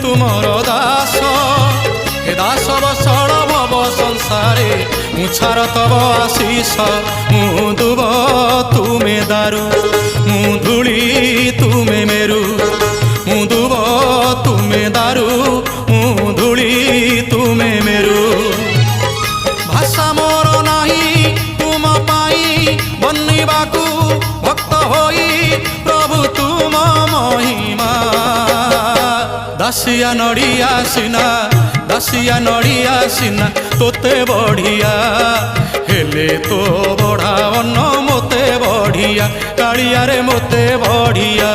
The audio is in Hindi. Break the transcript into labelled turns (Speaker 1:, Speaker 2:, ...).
Speaker 1: तुमर दास हे दास बसड़ भव संसारे मुछार तब आशीष मु दुब तुमे दारू मु धूली तुमे मेरु मु दुब तुमे दारू मु धूली तुमे मेरु भाषा मोर नाही तुम पाई बनिबाकू भक्त होई प्रभु तुम महिमा दासिया नड़िया सिना दासिया नड़िया सिना तोते बढ़िया हेले तो बढ़ा अन्न मोते बढ़िया कालिया रे मोते बढ़िया।